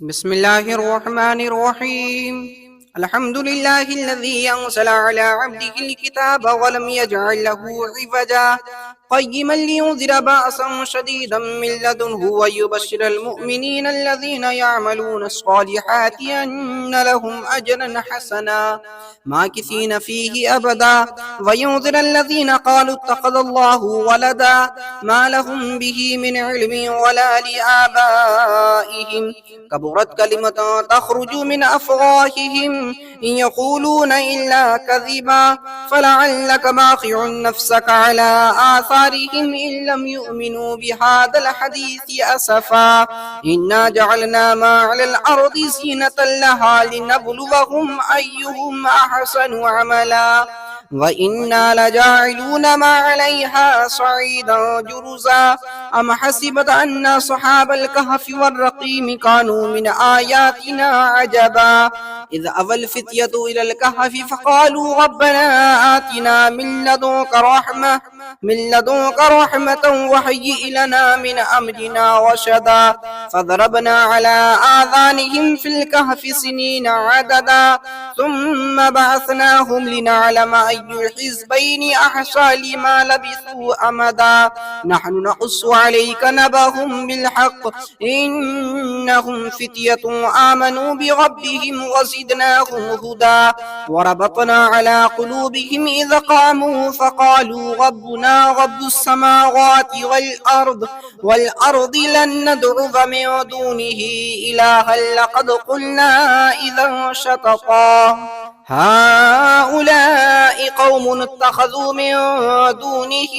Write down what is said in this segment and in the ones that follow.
بسم الله الرحمن الرحيم. الحمد لله الذي أنزل على عبده الكتاب ولم يجعل له عوجا قيما لينذر بأسا شديدا من لدنه ويبشر المؤمنين الذين يعملون الصالحات أن لهم أجرا حسنا ماكثين فيه أبدا وينذر الذين قالوا اتخذ الله ولدا ما لهم به من علم ولا لآبائهم كبرت كلمة تخرج من أفواههم إن يقولون إلا كذبا فلعلك باخع نفسك على آثارهم إن لم يؤمنوا بهذا الحديث أسفا إنا جعلنا ما على الأرض زينة لها لنبلوهم أيهم أحسن عملا وإنا لجاعلون ما عليها صعيدا جرزا أم حسبت أن أصحاب الكهف والرقيم كانوا من آياتنا عجبا إذ أوى الفتية إلى الكهف فقالوا ربنا آتنا من لدنك رحمة وهيئ لنا من أمرنا رشدا فضربنا على آذانهم في الكهف سنين عددا ثم بعثناهم لنعلم أي الحزبين أحصى لما لبثوا أمدا نحن نقص عليك نبأهم بالحق إنهم فتية آمنوا بربهم وزدناهم هدى وربطنا على قلوبهم إذا قاموا فقالوا ربنا رب السماوات والأرض لن ندعو من دونه إلها لقد قلنا إذا شططا هؤلاء قوم اتخذوا من دونه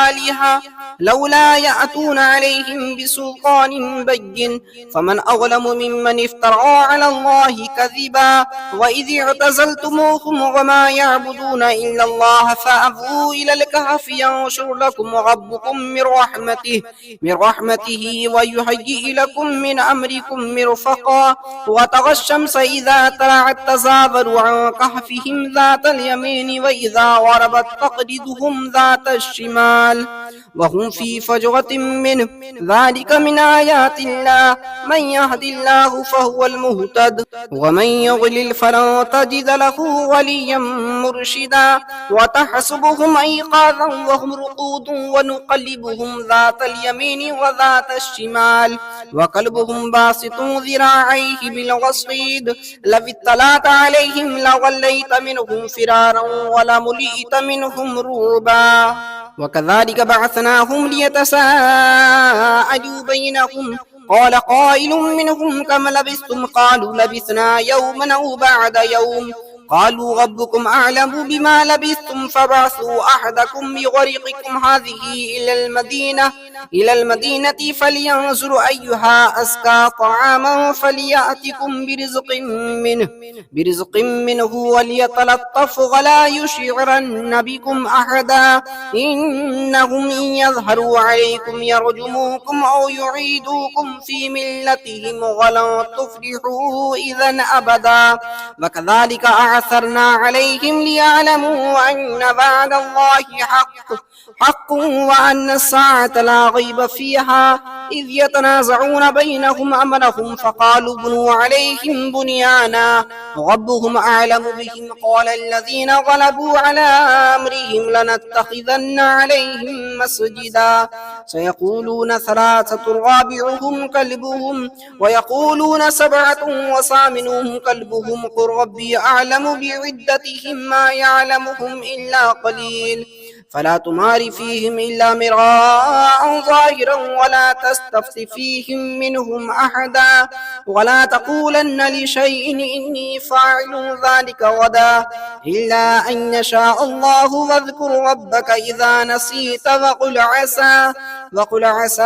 آلهة لولا يأتون عليهم بسلطان بين فمن أظلم ممن افترى على الله كذبا وإذ اعتزلتموهم وما يعبدون إلا الله فأووا إلى الكهف ينشر لكم ربكم من رحمته ويهيئ لكم من أمركم مرفقا وترى الشمس إذا طلعت تزاور عن كهفهم ذات اليمين وإذا غربت تقرضهم ذات الشمال وهم في فجوة منه ذلك من آيات الله من يهد الله فهو المهتد ومن يضلل فلن تجد له وليا مرشدا وتحسبهم أيقاظا وهم رقود ونقلبهم ذات اليمين وذات الشمال وقلبهم باسط ذراعيه بالوصيد لو اطلعت عليهم لوليت منهم فرارا ولملئت منهم رعبا وكذلك بعثناهم ليتساءلوا بينهم قال قائل منهم كم لبثتم قالوا لبثنا يوما أو بعد يوم قالوا ربكم أعلم بما لبثتم فبعثوا أحدكم بورقكم هذه إلى المدينة فلينظر أيها أزكى طعاما فليأتكم برزق منه وليتلطف ولا يشعرن بكم أحدا إنهم إن يظهروا عليكم يرجموكم أو يعيدوكم في ملتهم ولن تفلحوا إذا أبدا وكذلك أعثرنا عليهم ليعلموا أن بعد الله حق وأن الساعة لا ريب فيها إذ يتنازعون بينهم أمرهم فقالوا بنوا عليهم بنيانا ربهم أعلم بهم قال الذين غلبوا على أمرهم لنتخذن عليهم مسجدا سيقولون ثلاثة رابعهم كلبهم ويقولون سبعة وثامنهم كلبهم قل ربي أعلم بعدتهم ما يعلمهم إلا قليل فلا تمار فيهم إلا مراء ظاهرا ولا تستفت فيهم منهم أحدا ولا تقولن لشيء إني فاعل ذلك غدا إلا أن يشاء الله واذكر ربك إذا نسيت وقل عسى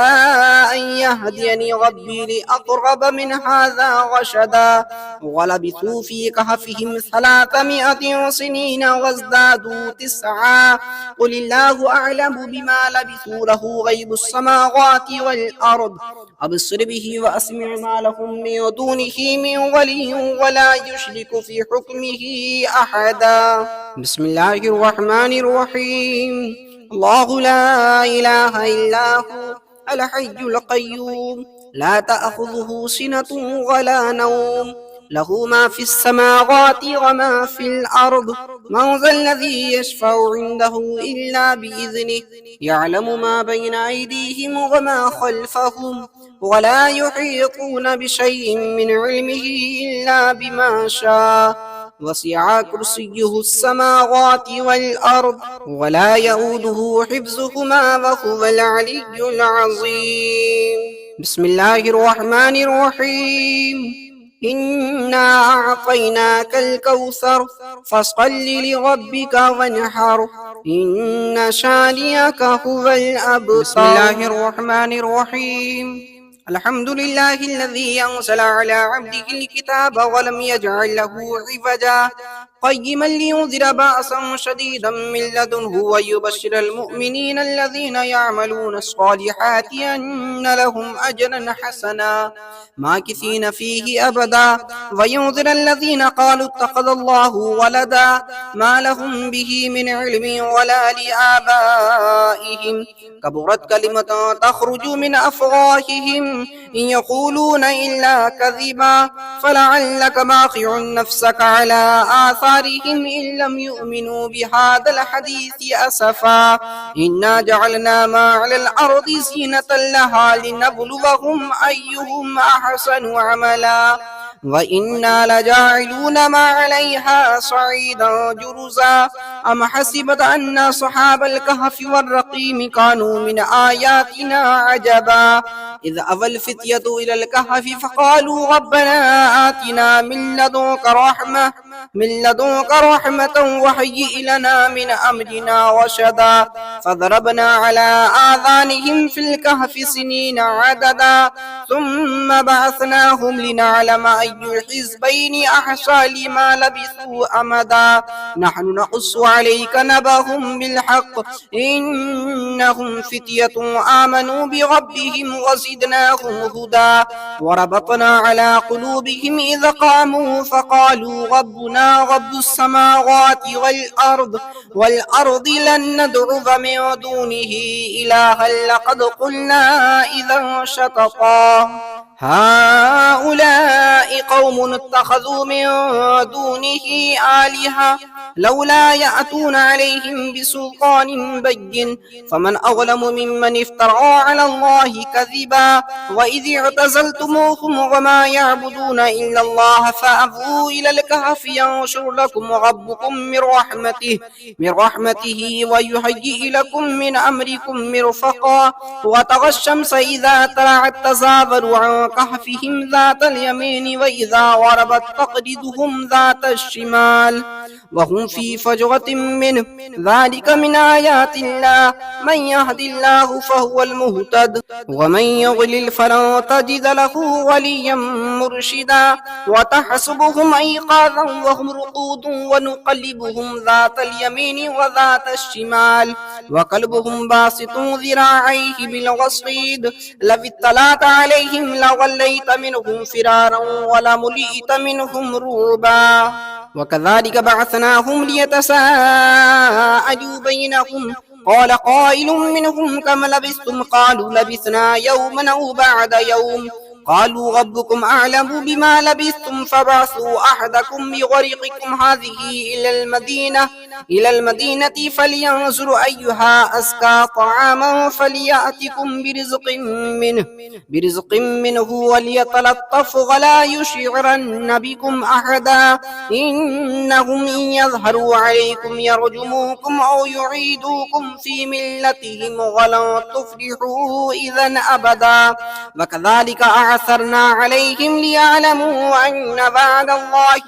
أن يهديني ربي لأقرب من هذا رشدا ولبثوا في كهفهم 300 سنين وازدادوا 9 قل الله أعلم بما لبثوا له غيب السماوات والأرض أبصر به وأسمع ما لهم من دونه من ولي ولا يشرك في حكمه أحدا بسم الله الرحمن الرحيم الله لا إله إلا هو الحي القيوم لا تأخذه سنة ولا نوم، له ما في السماوات وما في الأرض. من ذا الذي يشفع عنده إلا بإذنه، يعلم ما بين أيديهم وما خلفهم، ولا يحيطون بشيء من علمه إلا بما شاء. وسع كرسيه السماوات والأرض، ولا يؤوده حفظهما وهو العلي العظيم. بسم الله الرحمن الرحيم. إنا أعطيناك الكوثر، فصل لربك وانحر، إن شانئك هو الأبتر. بسم الله الرحمن الرحيم. الحمد لله الذي أنزل على عبده الكتاب ولم يجعل له عوجا، قيما لينذر بأسا شديدا من لدنه ويبشر المؤمنين الذين يعملون الصالحات أن لهم أجرا حسنا ماكثين فيه أبدا، وينذر الذين قالوا اتخذ الله ولدا، ما لهم به من علم ولا لآبائهم، كبرت كلمة تخرج من أفواههم إن يقولون إلا كذبا، فلعلك باخع نفسك على آثارهم إن لم يؤمنوا بهذا الحديث أسفا. إنا جعلنا ما على الأرض زينة لها لنبلوهم أيهم أحسن عملا، وإنا لجاعلون ما عليها صعيدا جرزا. أم حسبت أن أصحاب الكهف والرقيم كانوا من آياتنا عجبا، إذ أوى الفتية إلى الكهف فقالوا ربنا آتنا من لدنك رحمة وهيئ لنا من أمرنا رشدا. فضربنا على آذانهم في الكهف سنين عددا، ثم بعثناهم لنعلم أي الحزبين أحصى لما لبثوا أمدا. نحن نقص عليك نبأهم بالحق، إنهم فتية آمنوا بربهم وزدناهم هدى. وربطنا على قلوبهم إذ قاموا فقالوا ربنا رب السماوات والأرض لن ندعو من دونه إلها لقد قلنا إذا شططا. هؤلاء قوم اتخذوا من دونه آلهة لولا يأتون عليهم بسلطان بين، فمن أظلم ممن افترى على الله كذبا. وإذ اعتزلتموهم وما يعبدون إلا الله فأووا إلى الكهف ينشر لكم ربكم من رحمته ويهيئ لكم من أمركم مرفقا. وترى الشمس إذا طلعت تزاور عن كهفهم ذات اليمين وإذا غربت تقرضهم ذات الشمال وهم في فجوة منه، ذلك من آيات الله. من يهد الله فهو المهتد، ومن يضلل فلن تجد له وليا مرشدا. وتحسبهم أيقاظا وهم رقود ونقلبهم ذات اليمين وذات الشمال وقلبهم باسط ذراعيه بالوصيد، لو اطلعت عليهم لوليت منهم فرارا ولملئت منهم رعبا. وكذلك بعثناهم ليتساءلوا بينهم، قال قائل منهم كم لبثتم؟ قالوا لبثنا يوما أو بعد يوم. قالوا ربكم أعلم بما لبثتم فبعثوا أحدكم بورقكم هذه إلى المدينة فلينظر أيها أزكى طعاما فليأتكم برزق منه وليتلطف ولا يشعرن بكم أحدا. إنهم إن يظهروا عليكم يرجموكم أو يعيدوكم في ملتهم ولن تفلحوا إذا أبدا. وكذلك أعثرنا عليهم ليعلموا أن وعد الله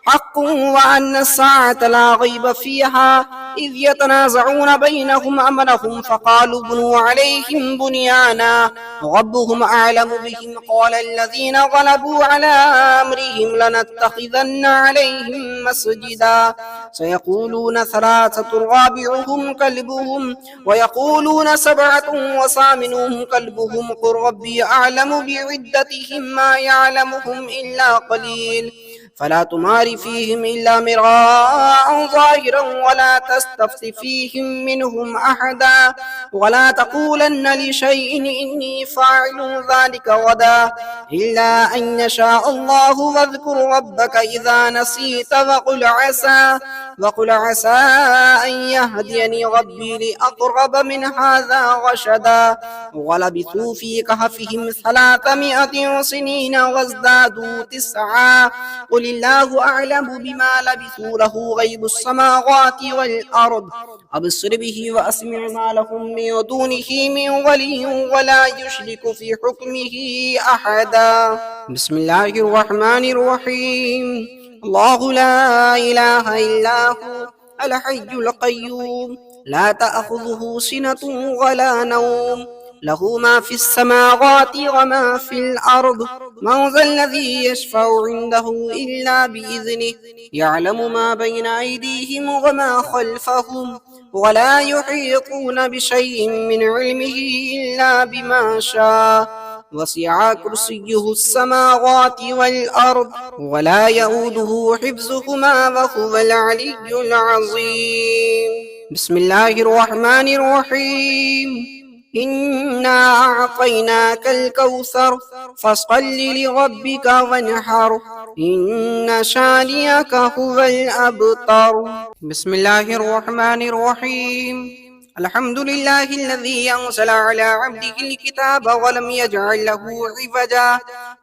حق وأن الساعة لا ريب فيها، إذ يتنازعون بينهم أمرهم فقالوا بنوا عليهم بنيانا ربهم أعلم بهم. قال الذين غلبوا على أمرهم لنتخذن عليهم مسجدا. سيقولون ثلاثة رابعهم كلبهم ويقولون سبعة وثامنهم كلبهم قل ربي أعلم بعدتهم ما يعلمهم إلا قليل. فلا تمار فيهم إلا مراء ظاهرا ولا تستفت فيهم منهم أحدا ولا تقولن لشيء إني فاعل ذلك غدا إلا أن يشاء الله واذكر ربك إذا نسيت وقل عسى أن يهديني ربي لأقرب من هذا رشدا ولبثوا في كهفهم 300 سنين وازدادوا 9 قل الله أعلم بما لبثوا له غيب السماوات والأرض أبصر به وأسمع ما لهم من دونه من ولي ولا يشرك في حكمه أحدا. بسم الله الرحمن الرحيم. الله لا إله إلا هو الحي القيوم لا تأخذه سنة ولا نوم له ما في السماوات وما في الأرض من ذا الذي يشفع عنده إلا بإذنه يعلم ما بين أيديهم وما خلفهم ولا يحيطون بشيء من علمه إلا بما شاء وسع كرسيه السماوات والأرض ولا يؤوده حفظهما وهو العلي العظيم. بسم الله الرحمن الرحيم. إنا أعطيناك الكوثر فصل لربك وانحر إن شانئك هو الأبتر. بسم الله الرحمن الرحيم. الحمد لله الذي أنزل على عبده الكتاب ولم يجعل له عوجا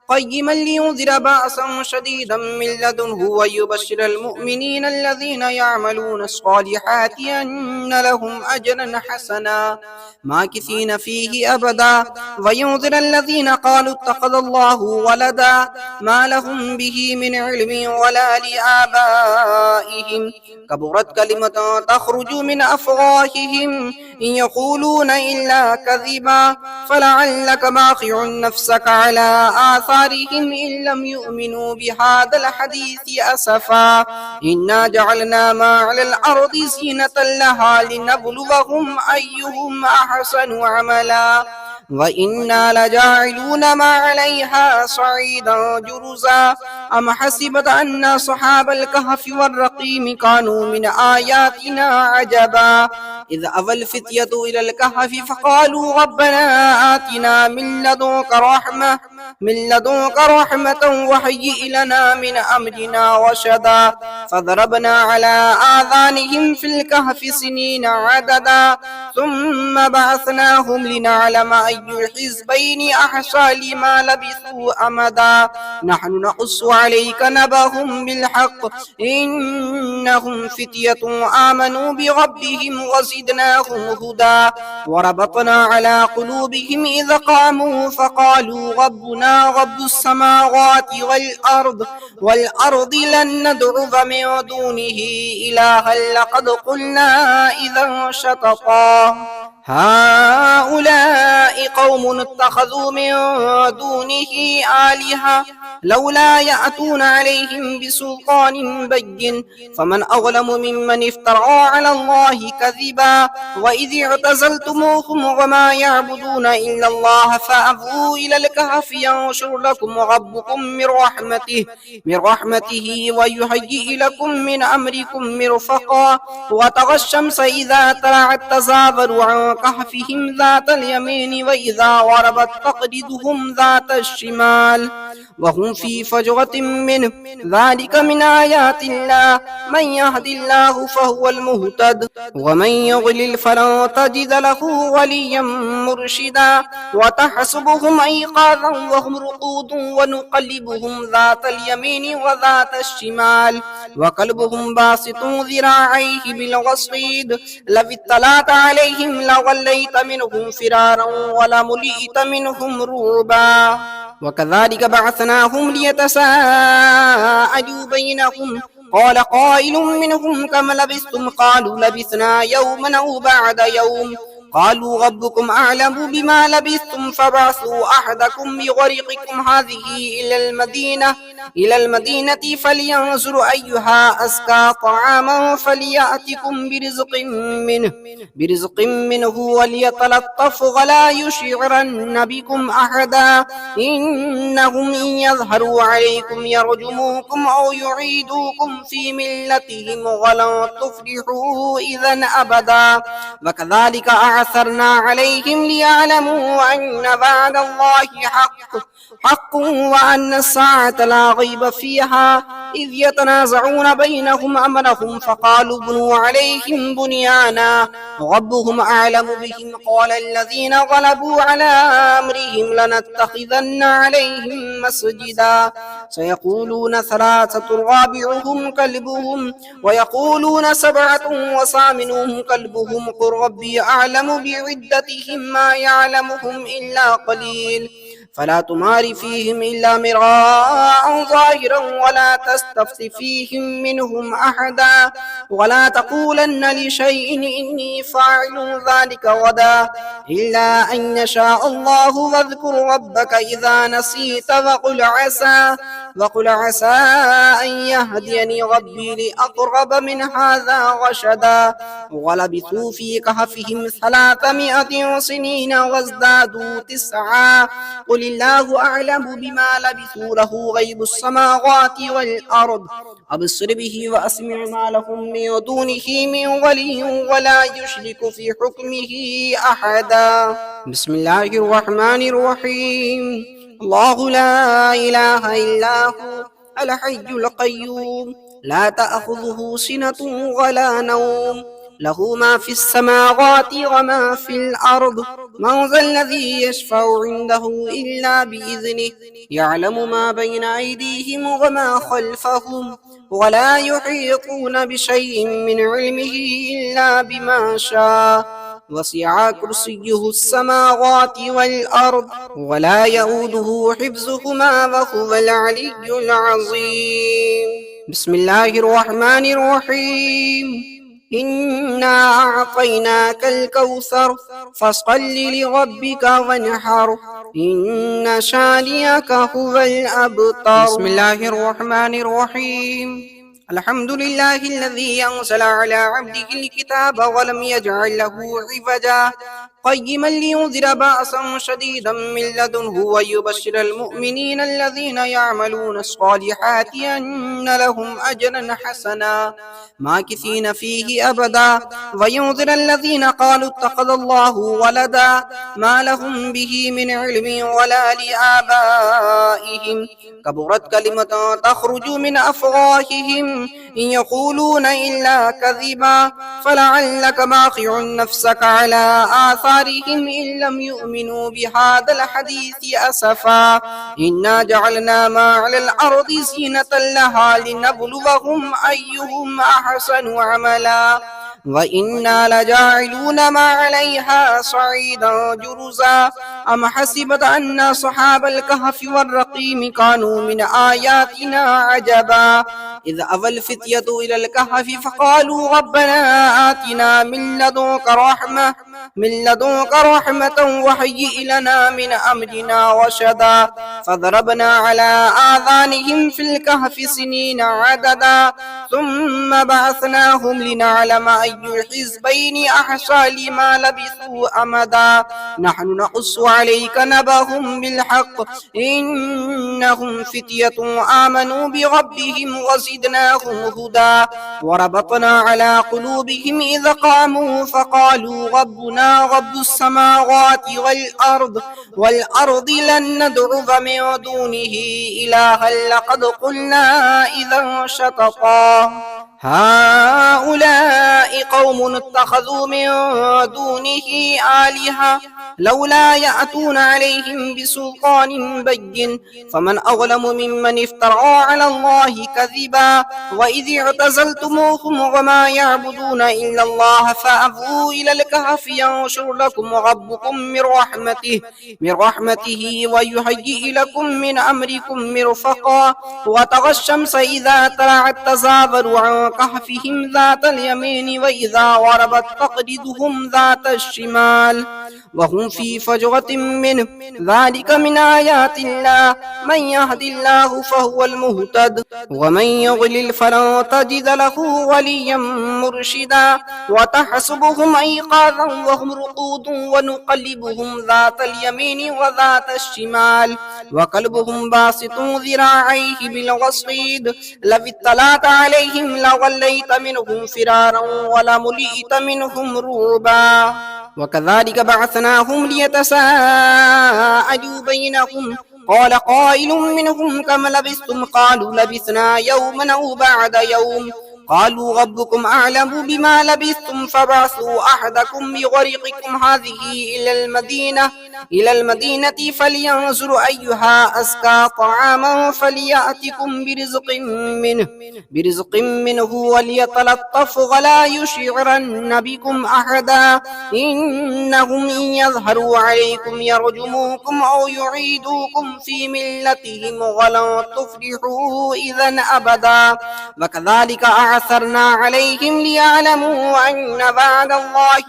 قيما لينذر بأسا شديدا من لدنه ويبشر المؤمنين الذين يعملون الصالحات أن لهم أجرا حسنا ماكثين فيه أبدا وينذر الذين قالوا اتخذ الله ولدا ما لهم به من علم ولا لآبائهم كبرت كلمة تخرج من أفواههم إن يقولون إلا كذبا فلعلك باخع نفسك على آثارهم إن لم يؤمنوا بهذا الحديث أسفا إنا جعلنا ما على الأرض زينة لها لنبلوهم أيهم أحسن عملا وإنا لجاعلون ما عليها صعيدا جرزا أم حسبت أن أصحاب الكهف والرقيم كانوا من آياتنا عجبا إذ أوى الفتية إلى الكهف فقالوا ربنا آتنا من لدنك رحمة وهيئ لنا من أمرنا رشدا فضربنا على آذانهم في الكهف سنين عددا ثم بعثناهم لنعلم أي الحزبين أحصى لما لبثوا أمدا نحن نقص عليك نبأهم بالحق إنهم فتية آمنوا بربهم وزدناهم هدى وربطنا على قلوبهم إذ قاموا فقالوا ربنا رب السماوات والأرض لن ندعو من دونه إلها لقد قلنا إذا شططا هؤلاء قوم اتخذوا من دونه آلهة لولا يأتون عليهم بسلطان بين فمن أظلم ممن افترى على الله كذبا وإذ اعتزلتموهم وما يعبدون إلا الله فأووا إلى الكهف ينشر لكم ربكم من رحمته ويهيئ لكم من أمركم مرفقا وترى الشمس إذا طلعت تزاور عن كهفهم ذات اليمين وإذا غربت تقرضهم ذات الشمال وهم في فجوة منه ذلك من آيات الله من يهد الله فهو المهتد ومن يضلل فلن تجد له وليا مرشدا وتحسبهم أيقاظا وهم رقود ونقلبهم ذات اليمين وذات الشمال وقلبهم باسط ذراعيه بالوصيد لو اطلعت عليهم لوليت منهم فرارا ولملئت منهم رعبا وكذلك بعثناهم ليتساءلوا بينهم قال قائل منهم كم لبثتم قالوا لبثنا يوما أو بعد يوم قالوا ربكم أعلم بما لبثتم فبعثوا أحدكم بورقكم هذه إلى المدينة إلى المدينة فلينظر أيها أزكى طعاما فليأتكم برزق منه وليتلطف ولا يشعرن بكم أحدا إنهم إن يظهروا عليكم يرجموكم أو يعيدوكم في ملتهم ولن تفلحوا إذا أبدا وكذلك أعثرنا عليهم ليعلموا أن بعد الله حق وأن الساعة لا ريب فيها إذ يتنازعون بينهم أمرهم فقالوا بنوا عليهم بنيانا ربهم أعلم بهم قال الذين غلبوا على أمرهم لنتخذن عليهم مسجدا سيقولون ثلاثة رابعهم كلبهم ويقولون سبعة وثامنهم كلبهم قل ربي أعلم بعدتهم ما يعلمهم إلا قليل فلا تمار فيهم إلا مراء ظاهرا ولا تستفت فيهم منهم أحدا ولا تقولن لشيء إني فاعل ذلك غدا إلا أن يشاء الله واذكر ربك إذا نسيت وقل عسى أن يهديني ربي لأقرب من هذا رشدا ولبثوا في كهفهم 300 سنين وازدادوا 9 قل الله أعلم بما لبثوا له غيب السماوات والأرض أبصر به وأسمع ما لهم من دونه من ولي ولا يشرك في حكمه أحدا بسم الله الرحمن الرحيم الله لا إله إلا هو الحي القيوم لا تأخذه سنة ولا نوم له ما في السماوات وما في الأرض من ذا الذي يشفع عنده إلا بإذنه يعلم ما بين أيديهم وما خلفهم ولا يحيطون بشيء من علمه إلا بما شاء وسع كرسيه السماوات والأرض ولا يؤوده حفظهما وهو العلي العظيم بسم الله الرحمن الرحيم إنا أعطيناك الكوثر فصل لربك وانحر إن شانئك هو الأبتر بسم الله الرحمن الرحيم الحمد لله الذي أنزل على عبده الكتاب ولم يجعل له عوجا قيما لينذر بأسا شديدا من لدنه ويبشر المؤمنين الذين يعملون الصالحات أن لهم أجرا حسنا ماكثين فيه أبدا وينذر الذين قالوا اتخذ الله ولدا ما لهم به من علم ولا لآبائهم كبرت كلمة تخرج من أفواههم إن يقولون إلا كذبا فلعلك باخع نفسك على آثارهم إن لم يؤمنوا بهذا الحديث أسفا إنا جعلنا ما على الأرض زينة لها لنبلوهم أيهم أحسن عملا وإنا لجاعلون ما عليها صعيدا جرزا أم حسبت أن أصحاب الكهف والرقيم كانوا من آياتنا عجبا إذ أوى الفتية إلى الكهف فقالوا ربنا آتنا من لدنك رحمة وهيئ لنا من أمرنا رشدا فضربنا على آذانهم في الكهف سنين عددا ثم بعثناهم لنعلم أي الحزبين أحصى لما لبثوا أمدا نحن نقص عليك نبأهم بالحق إنهم فتية آمنوا بربهم وزدناهم هدى وربطنا على قلوبهم إذ قاموا فقالوا ربنا رب السماوات والأرض لن ندعو من دونه إلها لقد قلنا إذا شططا هؤلاء قوم اتخذوا من دونه آلهة لولا يأتون عليهم بسلطان بين فمن أظلم ممن افترى على الله كذبا وإذ اعتزلتموهم وما يعبدون إلا الله فأووا إلى الكهف ينشر لكم ربكم من رحمته ويهيئ لكم من أمركم مرفقا وترى الشمس إذا طلعت تزاور عن كهفهم ذات اليمين وإذا غربت تقرضهم ذات الشمال وهم في فجوة منه ذلك من آيات الله من يهد الله فهو المهتد ومن يضلل فلن تجد له وليا مرشدا وتحسبهم أيقاظا وهم رقود ونقلبهم ذات اليمين وذات الشمال وقلبهم باسط ذراعيه بالوصيد لو اطلعت عليهم لوليت منهم فرارا ولملئت منهم رعبا وكذلك بعثناهم ليتساءلوا بينهم قال قائل منهم كم لبثتم قالوا لبثنا يوما أو بعد يوم قالوا ربكم أعلم بما لبثتم فبعثوا أحدكم بورقكم هذه إلى المدينة فلينظر أيها أزكى طعاما فليأتكم برزق منه وليتلطف ولا يشعرن بكم أحدا إنهم إن يظهروا عليكم يرجموكم أو يعيدوكم في ملتهم ولن تفلحوا إذا أبدا وكذلك أعثرنا عليهم ليعلموا أن بعد الله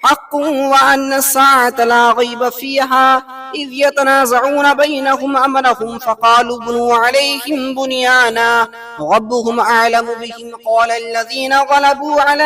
حق وأن الساعة لا ريب فيها إذ يتنازعون بينهم أمرهم فقالوا بنوا عليهم بنيانا ربهم أعلم بهم قال الذين غلبوا على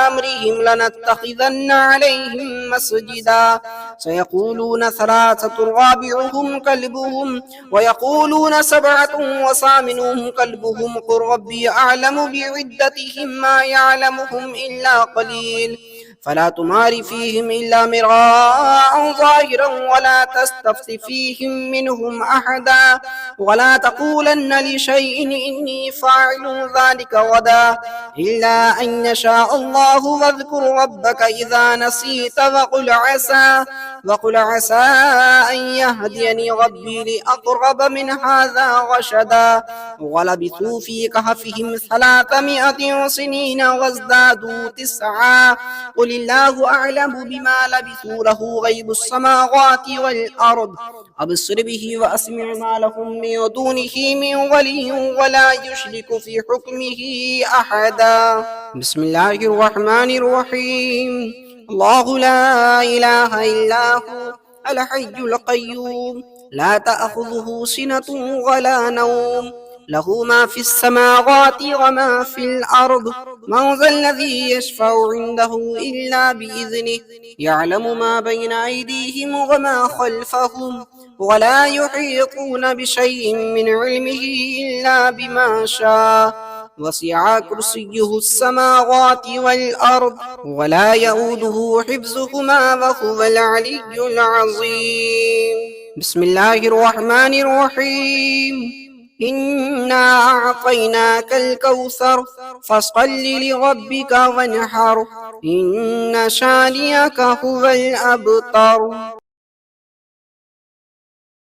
أمرهم لنتخذن عليهم مسجدا سيقولون ثلاثة رابعهم كلبهم ويقولون سبعة وثامنهم كلبهم قل ربي أعلم بعدتهم ما يعلمهم إلا قليل فلا تمار فيهم إلا مراء ظاهرا ولا تستفت فيهم منهم أحدا ولا تقولن لشيء إني فاعل ذلك غدا إلا أن يشاء الله واذكر ربك إذا نسيت وقل عسى أن يهديني ربي لأقرب من هذا رشدا ولبثوا في كهفهم 300 سنين وازدادوا 9 قل الله أعلم بما لبثوا له غيب السماوات والأرض أبصر به وأسمع ما لهم من دونه من ولي ولا يشرك في حكمه أحدا بسم الله الرحمن الرحيم الله لا إله إلا هو الحي القيوم لا تأخذه سنة ولا نوم له ما في السماوات وما في الأرض من ذا الذي يشفع عنده إلا بإذنه يعلم ما بين أيديهم وما خلفهم ولا يحيطون بشيء من علمه إلا بما شاء وسع كرسيه السماوات والأرض ولا يؤوده حفظهما وهو العلي العظيم بسم الله الرحمن الرحيم إنا أعطيناك الكوثر فصل لربك وانحر إن شانئك هو الأبتر